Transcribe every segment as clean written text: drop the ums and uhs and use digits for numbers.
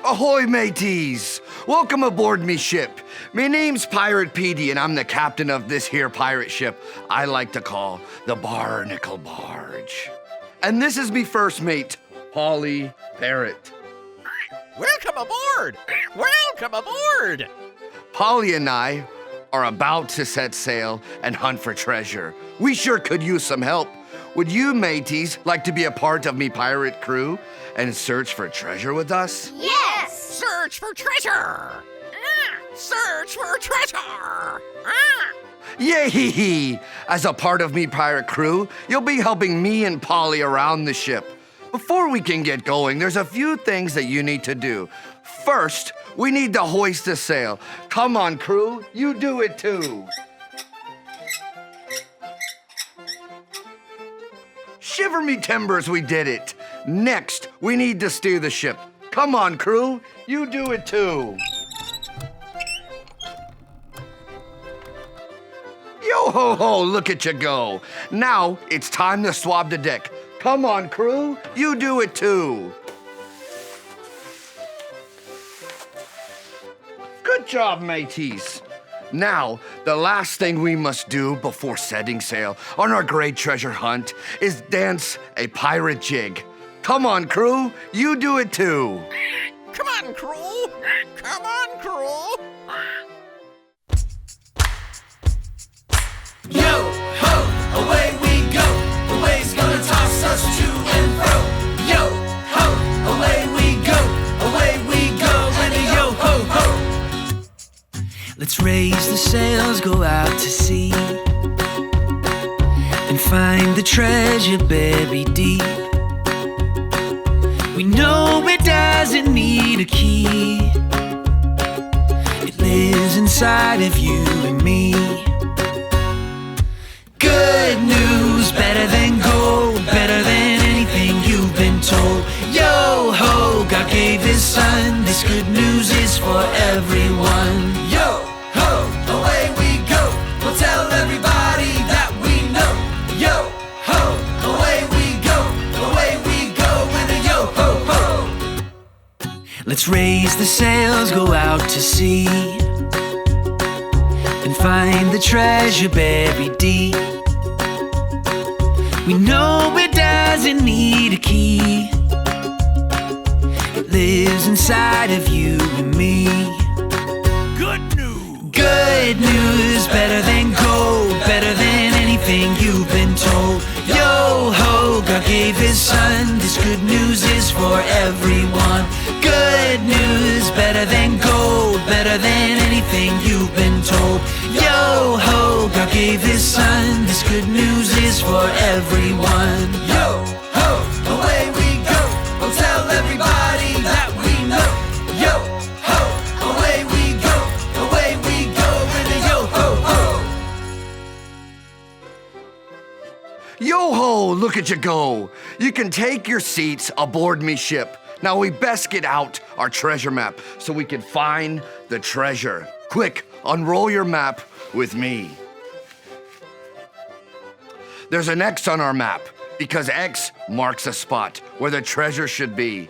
Ahoy, mateys! Welcome aboard me ship. Me name's Pirate Petey, and I'm the captain of this here pirate ship I like to call the Barnacle Barge. And this is me first mate, Polly Parrot. Welcome aboard! Welcome aboard! Polly and I are about to set sail and hunt for treasure. We sure could use some help. Would you mateys like to be a part of me pirate crew and search for treasure with us? Yes! Search for treasure! Search for treasure! Yay! As a part of me pirate crew, you'll be helping me and Polly around the ship. Before we can get going, there's a few things that you need to do. First, we need to hoist the sail. Come on, crew, you do it too. Shiver me timbers, we did it. Next, we need to steer the ship. Come on, crew, you do it too. Yo-ho-ho, look at you go. Now, it's time to swab the deck. Come on, crew, you do it too. Good job, mateys. Now, the last thing we must do before setting sail on our great treasure hunt is dance a pirate jig. Come on, crew, you do it too. Come on, crew! Come on, crew! Yo, ho, away we go. The wave's gonna toss us to and fro. Yo, ho, away we go. And a yo, ho, ho. Let's raise the sails, go out to sea, and find the treasure buried deep. We know it doesn't need a key. It lives inside of you and me. Good news, better than gold, better than anything you've been told. Yo ho, God gave his son, this good news is for everyone. Yo, ho, away we go. We'll tell everybody that we know. Yo, ho, away we go. And a yo, ho, ho. Let's raise the sails, go out to sea, and find the treasure buried deep. We know it doesn't need a key. It lives inside of you and me. Good news! Good news, better than gold, better than anything you've been told. Yo ho, God gave his son, this good news is for everyone. Good news, better than gold, better than anything you've been told. Yo ho, God gave his son, this good news is for everyone. Yo, ho, away we go. We'll tell everybody that we know. Yo, ho, away we go. And a yo, ho, ho. Yo-ho, look at you go. You can take your seats aboard me ship. Now we best get out our treasure map so we can find the treasure. Quick, unroll your map with me. There's an X on our map because X marks a spot where the treasure should be.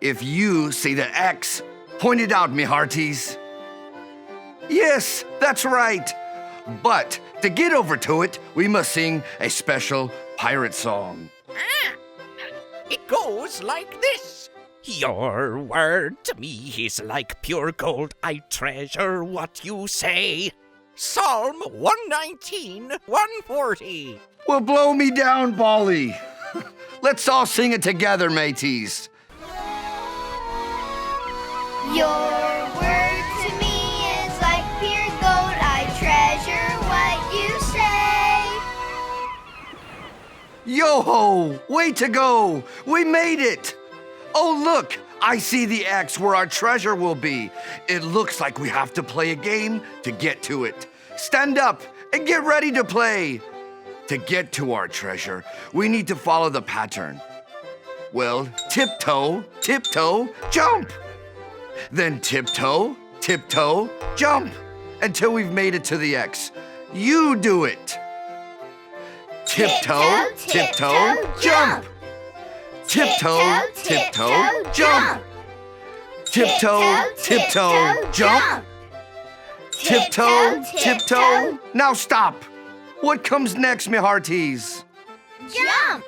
If you see the X, point it out, me hearties. Yes, that's right. But to get over to it, we must sing a special pirate song. It goes like this. Your word to me is like pure gold. I treasure what you say. Psalm 119, 140. Well, blow me down, Polly. Let's all sing it together, mateys. Your word to me is like pure gold. I treasure what you say. Yo-ho, way to go. We made it. Oh, look, I see the X where our treasure will be. It looks like we have to play a game to get to it. Stand up and get ready to play. To get to our treasure, we need to follow the pattern. Well, tiptoe, tiptoe, jump. Then tiptoe, tiptoe, jump until we've made it to the X. You do it. Tiptoe, tiptoe, jump. Tiptoe, tiptoe, jump. Tiptoe, tiptoe, jump. Tiptoe, tiptoe. Now stop. What comes next, me hearties? Jump.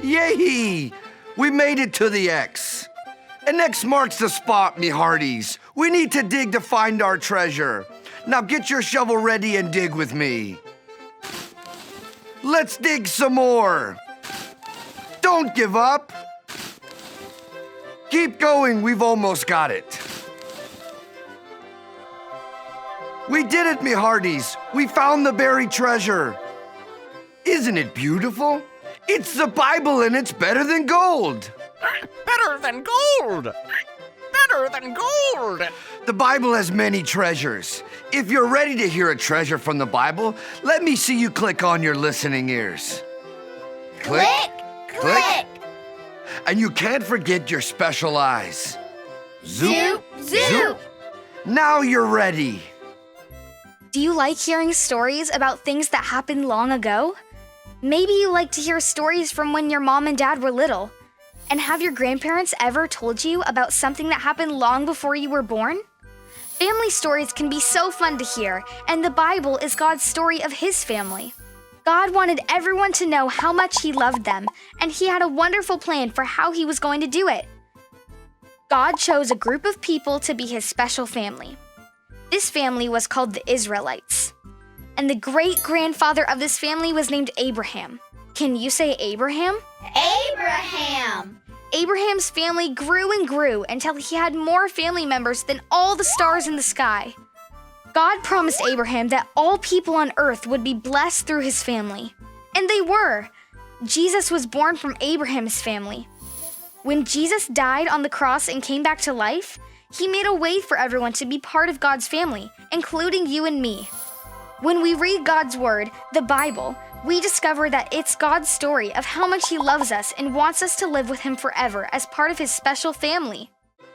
Yay! We made it to the X. And X marks the spot, me hearties. We need to dig to find our treasure. Now get your shovel ready and dig with me. Let's dig some more. Don't give up. Keep going, we've almost got it. We did it, me hearties. We found the buried treasure. Isn't it beautiful? It's the Bible and it's better than gold. Better than gold! Better than gold! The Bible has many treasures. If you're ready to hear a treasure from the Bible, let me see you click on your listening ears. Click, click. And you can't forget your special eyes. Zoop, zoop. Now you're ready. Do you like hearing stories about things that happened long ago? Maybe you like to hear stories from when your mom and dad were little. And have your grandparents ever told you about something that happened long before you were born? Family stories can be so fun to hear, and the Bible is God's story of His family. God wanted everyone to know how much He loved them, and He had a wonderful plan for how He was going to do it. God chose a group of people to be His special family. This family was called the Israelites. And the great-grandfather of this family was named Abraham. Can you say Abraham? Abraham. Abraham's family grew and grew until he had more family members than all the stars in the sky. God promised Abraham that all people on earth would be blessed through his family. And they were. Jesus was born from Abraham's family. When Jesus died on the cross and came back to life, He made a way for everyone to be part of God's family, including you and me. When we read God's Word, the Bible, we discover that it's God's story of how much He loves us and wants us to live with Him forever as part of His special family.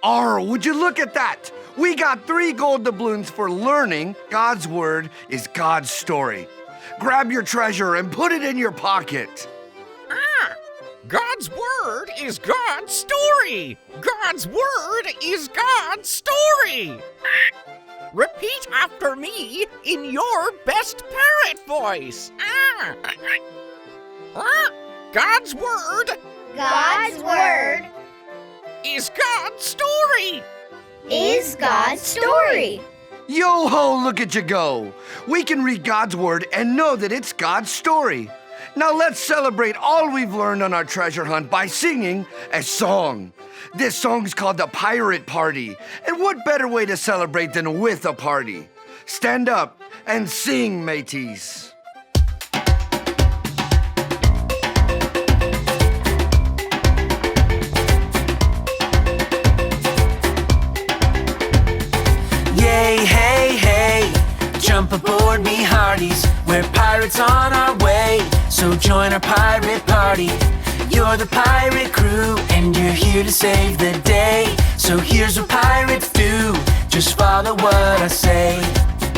Would you look at that? We got 3 gold doubloons for learning God's Word is God's story. Grab your treasure and put it in your pocket. God's word is God's story! God's word is God's story! Repeat after me in your best parrot voice. God's word God's word is God's story! is God's story. Yo-ho, look at you go. We can read God's Word and know that it's God's story. Now let's celebrate all we've learned on our treasure hunt by singing a song. This song's called the Pirate Party. And what better way to celebrate than with a party? Stand up and sing, mateys. Yay, hey, hey, jump aboard me hearties. We're pirates on our way, so join our pirate party. You're the pirate crew, and you're here to save the day. So here's what pirates do, just follow what I say.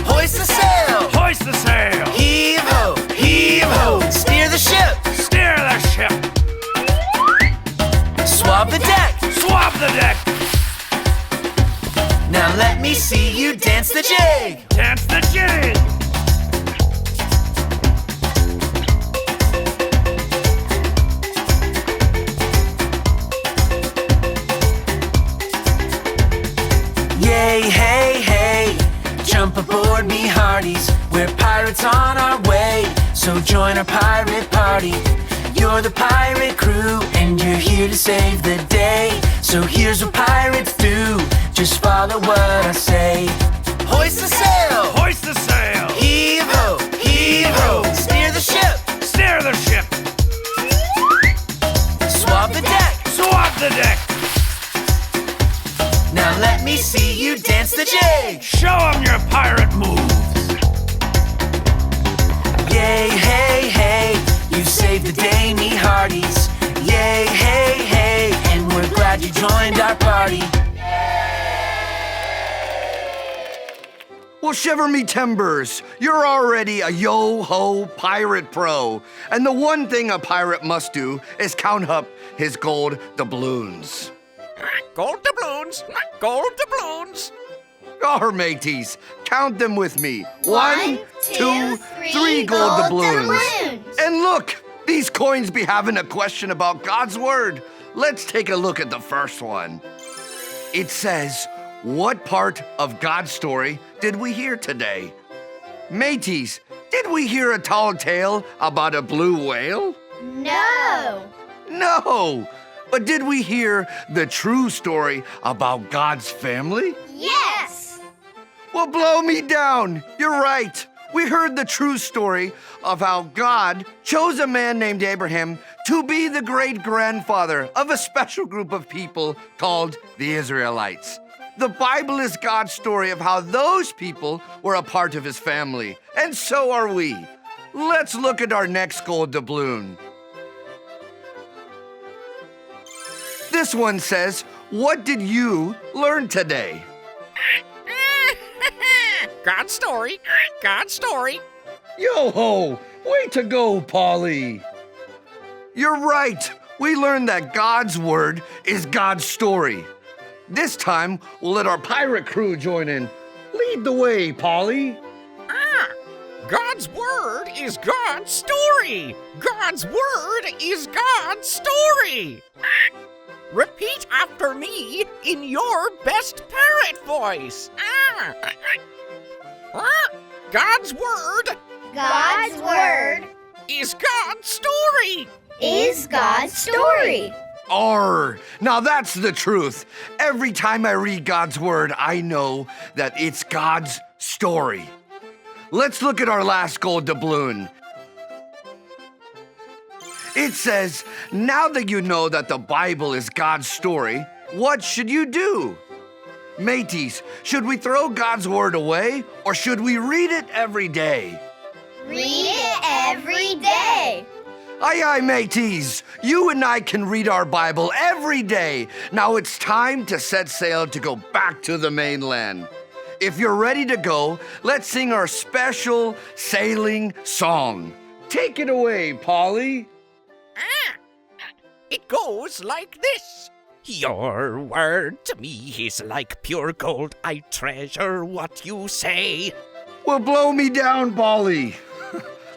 Hoist the sail! Hoist the sail! Heave ho! Heave ho! Steer the ship! Steer the ship! Swab the deck! Swab the deck! Now let me see you dance the jig! Dance the jig! Yay, hey, hey, jump aboard me hearties. We're pirates on our way, so join our pirate party. You're the pirate crew, and you're here to save the day. So here's what pirates do, just follow what I say. Hoist the sail! Hoist the sail! Heave ho! Heave ho! Steer the ship! Steer the ship! Swab the deck! Swab the deck! Now let me see you dance the jig! Show 'em your pirate moves! Yay, hey, hey, you saved the day, me hearties. Yay, hey, hey, and we're glad you joined our party. Well, shiver me timbers. You're already a yo-ho pirate pro. And the one thing a pirate must do is count up his gold doubloons. Gold doubloons, gold doubloons. Our mateys, count them with me. One, two, three gold gold doubloons. doubloons. And look, these coins be having a question about God's word. Let's take a look at the first one. It says, what part of God's story did we hear today? Mateys, did we hear a tall tale about a blue whale? No. No. But did we hear the true story about God's family? Yes. Well, blow me down. You're right. We heard the true story of how God chose a man named Abraham to be the great-grandfather of a special group of people called the Israelites. The Bible is God's story of how those people were a part of his family, and so are we. Let's look at our next gold doubloon. This one says, what did you learn today? God's story, God's story. Yo-ho! Way to go, Polly! You're right. We learned that God's word is God's story. This time, we'll let our pirate crew join in. Lead the way, Polly. God's word is God's story. God's word is God's story. Repeat after me in your best parrot voice. God's word God's word is God's story. is God's story. Arr! Now that's the truth. Every time I read God's word, I know that it's God's story. Let's look at our last gold doubloon. It says, now that you know that the Bible is God's story, what should you do? Mateys, should we throw God's word away or should we read it every day? Read it every day. Aye, aye, mateys. You and I can read our Bible every day. Now it's time to set sail to go back to the mainland. If you're ready to go, let's sing our special sailing song. Take it away, Polly. It goes like this. Your word to me is like pure gold. I treasure what you say. Well, blow me down, Polly.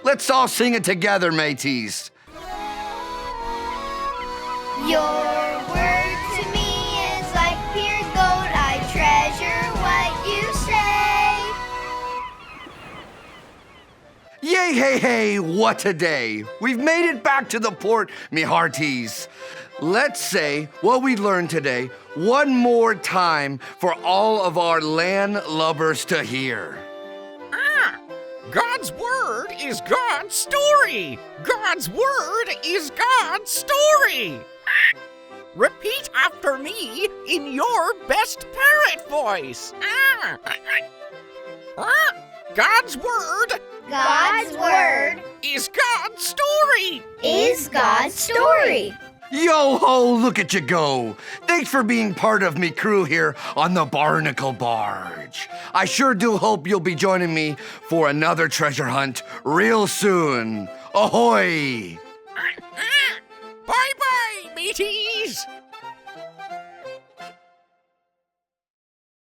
Let's all sing it together, mateys. Your word to me is like pure gold. I treasure what you say. Yay, hey, hey, what a day. We've made it back to the port, me hearties. Let's say what we learned today one more time for all of our land lubbers to hear. God's word is God's story. God's word is God's story. Repeat after me in your best parrot voice. God's word God's word is God's story. is God's story. Yo-ho, look at you go. Thanks for being part of me crew here on the Barnacle Barge. I sure do hope you'll be joining me for another treasure hunt real soon. Ahoy! Bye-bye, mateys.